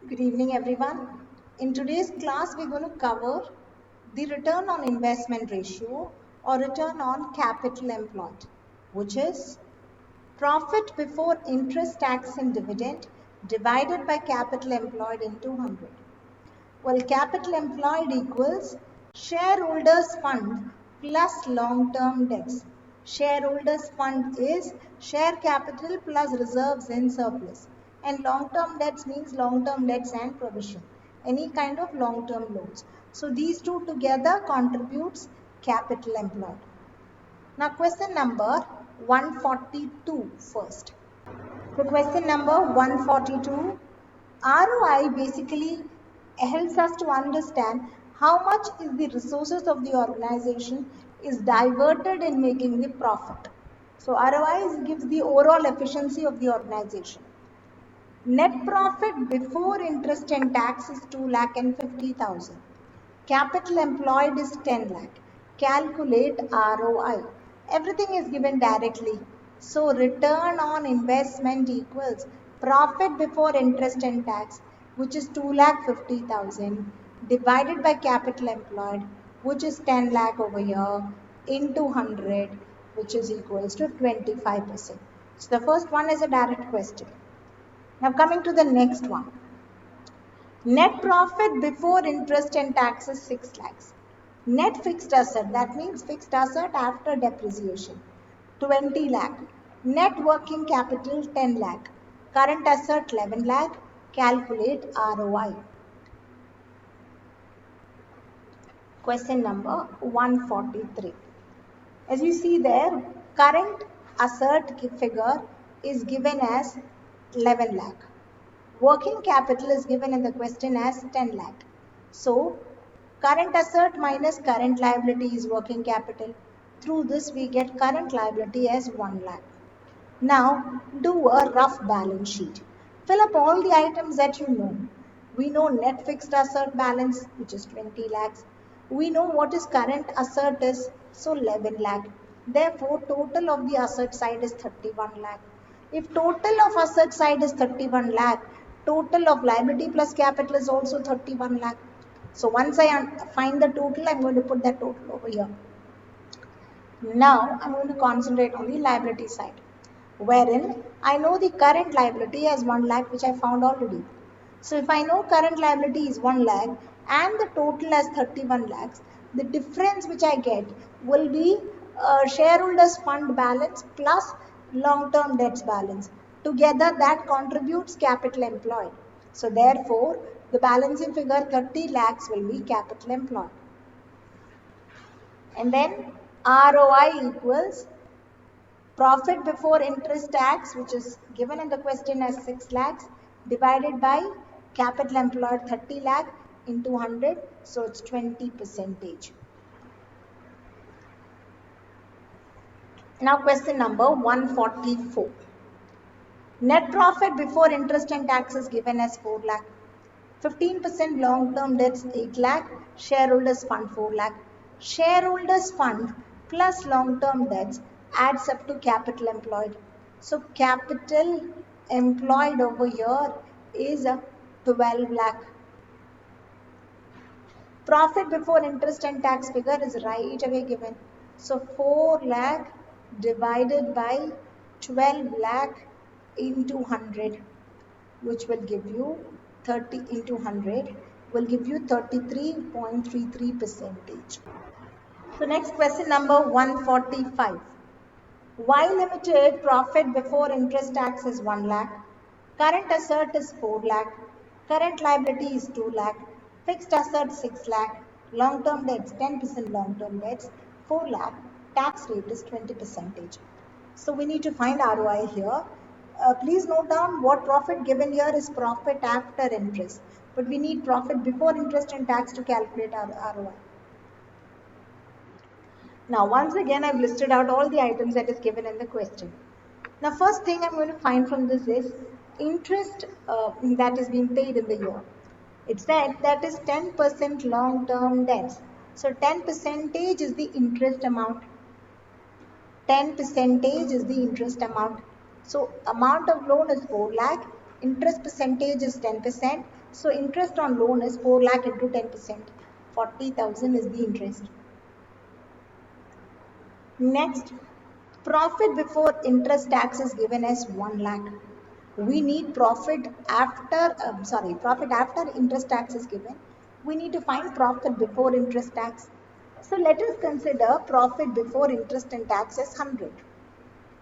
Good evening, everyone. In today's class, we're going to cover the return on investment ratio or return on capital employed, which is profit before interest, tax, and dividend divided by capital employed into 100. Well, capital employed equals shareholders' fund plus long-term debts. Shareholders' fund is share capital plus reserves in surplus. And long-term debts means long-term debts and provision. Any kind of long-term loans. So these two together contributes capital employed. Now question number 142 first. So question number 142, ROI basically helps us to understand how much is the resources of the organization is diverted in making the profit. So ROI gives the overall efficiency of the organization. Net profit before interest and tax is 2,50,000. Capital employed is 10 lakh. Calculate ROI. Everything is given directly. So return on investment equals profit before interest and tax, which is 2,50,000, divided by capital employed, which is 10 lakh over here, into 100, which is equals to 25%. So the first one is a direct question. Now coming to the next one. Net profit before interest and taxes 6 lakhs. Net fixed asset, that means fixed asset after depreciation, 20 lakh. Net working capital 10 lakh. Current asset 11 lakh. Calculate ROI. Question number 143. As you see there, current asset figure is given as 11 lakh. Working capital is given in the question as 10 lakh. So, current asset minus current liability is working capital. Through this, we get current liability as 1 lakh. Now, do a rough balance sheet. Fill up all the items that you know. We know net fixed asset balance, which is 20 lakhs. We know what is current asset is, so 11 lakh. Therefore, total of the asset side is 31 lakh. If total of asset side is 31 lakh, total of liability plus capital is also 31 lakh. So once I find the total, I'm going to put that total over here. Now I'm going to concentrate on the liability side, wherein I know the current liability as 1 lakh, which I found already. So if I know current liability is 1 lakh and the total as 31 lakhs, the difference which I get will be shareholders fund balance plus long-term debts balance. Together that contributes capital employed. So therefore, the balancing figure 30 lakhs will be capital employed. And then ROI equals profit before interest tax, which is given in the question as 6 lakhs, divided by capital employed 30 lakh into 100, so it's 20%. Now question number 144. Net profit before interest and tax is given as 4 lakh. 15% long-term debts 8 lakh, shareholders fund 4 lakh. Shareholders fund plus long-term debts adds up to capital employed. So capital employed over here is 12 lakh. Profit before interest and tax figure is right away given. So 4 lakh divided by 12 lakh into 100, which will give you 30 into 100 will give you 33.33%. So next question number 145. Y Limited profit before interest tax is 1 lakh. Current asset is 4 lakh. Current liability is 2 lakh. Fixed asset 6 lakh. Long-term debts 10% long-term debts 4 lakh. Tax rate is 20%. So we need to find ROI here. Please note down what profit given here is profit after interest. But we need profit before interest and tax to calculate our ROI. Now once again I've listed out all the items that is given in the question. Now first thing I'm going to find from this is interest that is being paid in the year. It said that is 10% long-term debts. So 10% is the interest amount. 10% is the interest amount. So amount of loan is 4 lakh Interest percentage is 10%. So interest on loan is 4 lakh into 10%. 40,000 is the interest. Next, profit before interest tax is given as 1 lakh. We need profit after, profit after interest tax is given. We need to find profit before interest tax. So let us consider profit before interest and tax as 100.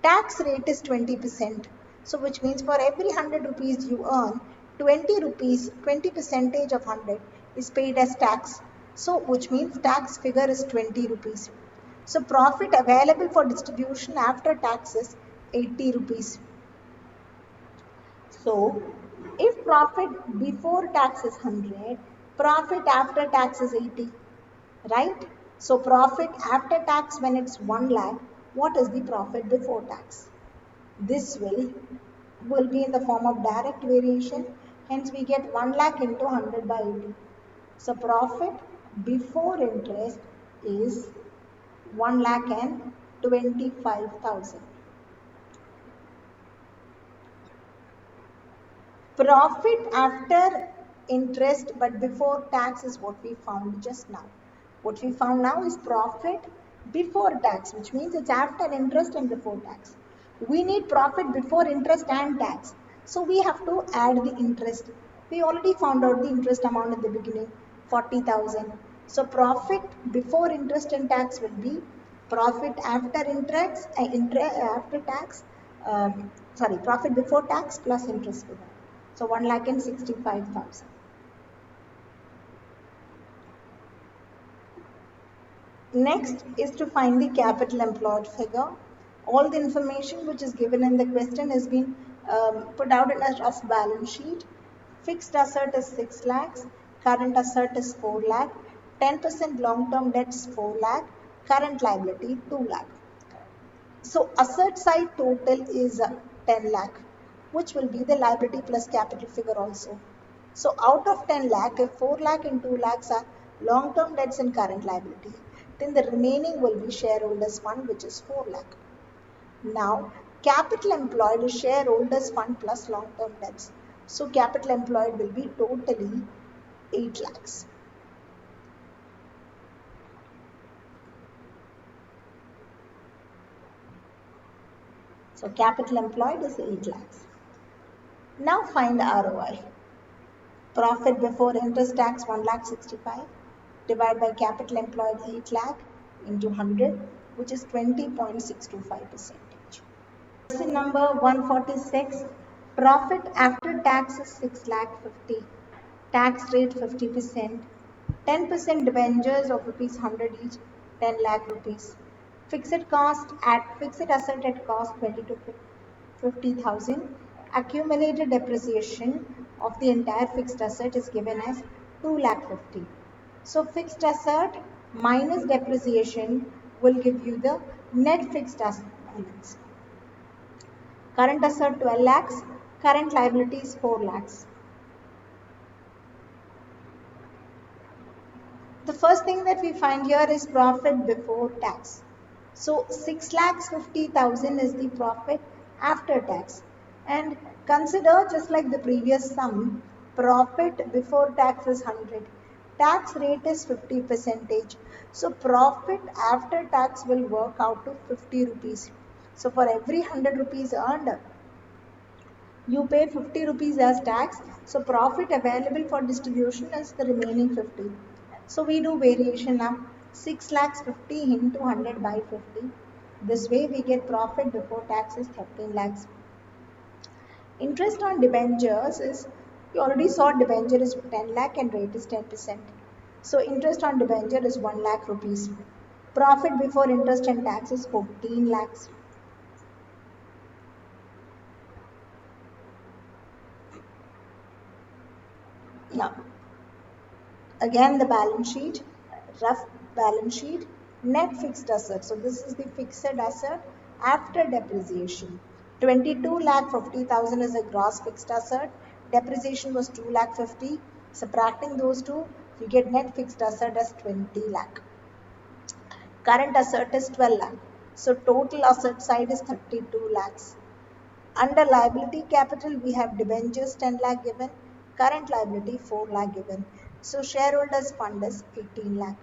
Tax rate is 20%. So which means for every 100 rupees you earn, 20 rupees, 20 percentage of 100 is paid as tax. So which means tax figure is 20 rupees. So profit available for distribution after tax is 80 rupees. So if profit before tax is 100, profit after tax is 80, right? So profit after tax when it's 1 lakh, what is the profit before tax? This will be in the form of direct variation. Hence we get 1 lakh into 100 by 80. So profit before interest is 1 lakh and 25,000. Profit after interest but before tax is what we found just now. What we found now is profit before tax, which means it's after interest and before tax. We need profit before interest and tax. So we have to add the interest. We already found out the interest amount at the beginning, 40,000. So profit before interest and tax will be profit after interest, after tax, profit before tax plus interest figure. So 1,65,000. Next is to find the capital employed figure. All the information which is given in the question has been put out in a rough balance sheet. Fixed asset is 6 lakhs, current asset is 4 lakh, 10% long-term debt is 4 lakh, current liability 2 lakh. So asset side total is 10 lakh, which will be the liability plus capital figure also. So out of 10 lakh, if 4 lakh and 2 lakhs are long-term debts and current liability, then the remaining will be shareholders fund, which is 4 lakh. Now, capital employed is shareholders fund plus long-term debts. So capital employed will be totally 8 lakhs. So capital employed is 8 lakhs. Now find the ROI. Profit before interest tax 1,65,000 divided by capital employed 8 lakh into 100, which is 20.625%. Question number 146. Profit after tax is 6,50,000. Tax rate 50%. 10% debentures of rupees 100 each, 10 lakh rupees. Fixed asset at cost 20 to 50,000. Accumulated depreciation of the entire fixed asset is given as 2,50,000. So fixed asset minus depreciation will give you the net fixed asset balance. Current asset 12 lakhs, current liabilities 4 lakhs. The first thing that we find here is profit before tax. So 6,50,000 is the profit after tax. And consider just like the previous sum, profit before tax is 100. Tax rate is 50%. So profit after tax will work out to 50 rupees. So for every 100 rupees earned, you pay 50 rupees as tax. So profit available for distribution is the remaining 50. So we do variation now. 6 lakhs 50 into 100 by 50. This way we get profit before tax is 13 lakhs. Interest on debentures is, you already saw debenture is 10 lakh and rate is 10%. So interest on debenture is 1 lakh rupees. Profit before interest and tax is 14 lakhs. Now, again the balance sheet, rough balance sheet, net fixed asset. So this is the fixed asset after depreciation. 22,50,000 is a gross fixed asset. Depreciation was 2,50,000. Subtracting those two, you get net fixed asset as 20 lakh. Current asset is 12 lakh. So total asset side is 32 lakhs. Under liability capital, we have debentures 10 lakh given, current liability 4 lakh given. So shareholders fund is 18 lakh,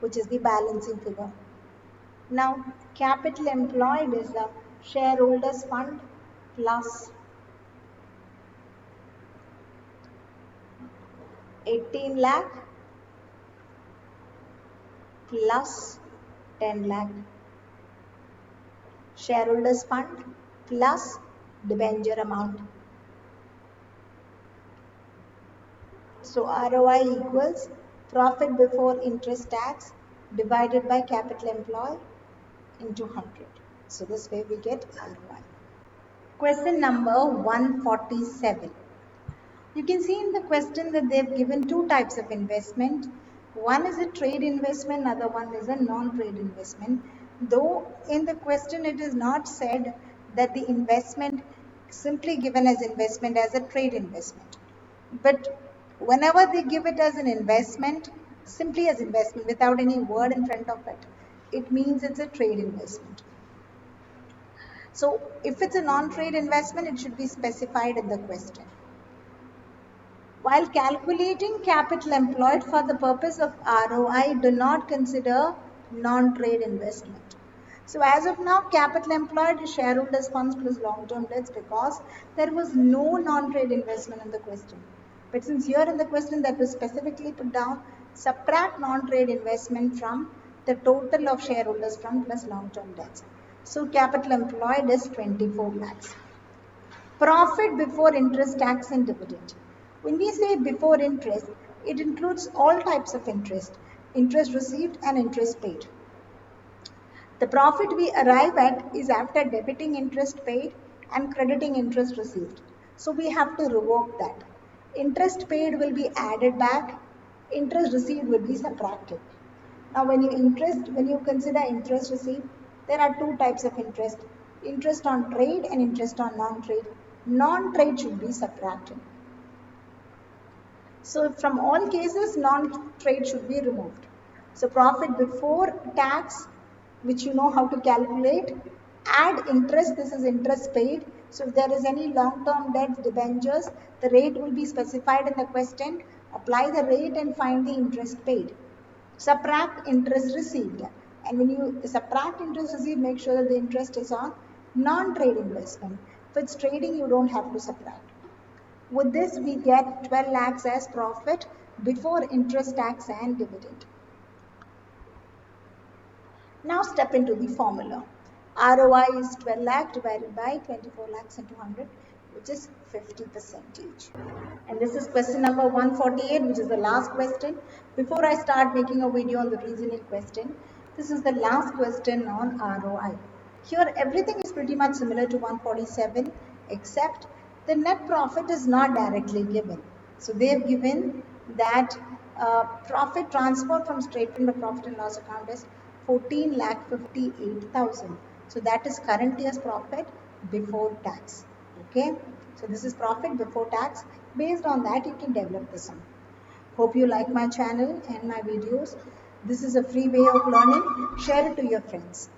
which is the balancing figure. Now capital employed is the shareholders fund plus 18 lakh plus 10 lakh. Shareholders fund plus debenture amount. So ROI equals profit before interest tax divided by capital employed into 100. So this way we get ROI. Question number 147. You can see in the question that they've given two types of investment. One is a trade investment, other one is a non-trade investment. Though in the question it is not said that the investment simply given as investment as a trade investment. But whenever they give it as an investment, simply as investment without any word in front of it, it means it's a trade investment. So if it's a non-trade investment, it should be specified in the question. While calculating capital employed for the purpose of ROI, do not consider non-trade investment. So as of now, capital employed is shareholders funds plus long-term debts because there was no non-trade investment in the question. But since here in the question that was specifically put down, subtract non-trade investment from the total of shareholders fund plus long-term debts. So capital employed is 24 lakhs. Profit before interest, tax and dividend. When we say before interest, it includes all types of interest received and interest paid. The profit we arrive at is after debiting interest paid and crediting interest received. So we have to revoke that. Interest paid will be added back, interest received will be subtracted. Now when you consider interest received, there are two types of interest. Interest on trade and interest on non-trade. Non-trade should be subtracted. So from all cases, non-trade should be removed. So profit before tax, which you know how to calculate, add interest, this is interest paid. So if there is any long-term debt, debentures, the rate will be specified in the question. Apply the rate and find the interest paid. Subtract interest received. And when you subtract interest received, make sure that the interest is on non-trade investment. If it's trading, you don't have to subtract. With this, we get 12 lakhs as profit before interest, tax and dividend. Now step into the formula. ROI is 12 lakh divided by 24 lakhs into 100, which is 50%. And this is question number 148, which is the last question. Before I start making a video on the reasoning question, this is the last question on ROI. Here everything is pretty much similar to 147, except the net profit is not directly given. So they have given that profit transfer from straight from the profit and loss account is 14,58,000. So that is current year's profit before tax. Okay. So this is profit before tax. Based on that, you can develop the sum. Hope you like my channel and my videos. This is a free way of learning. Share it to your friends.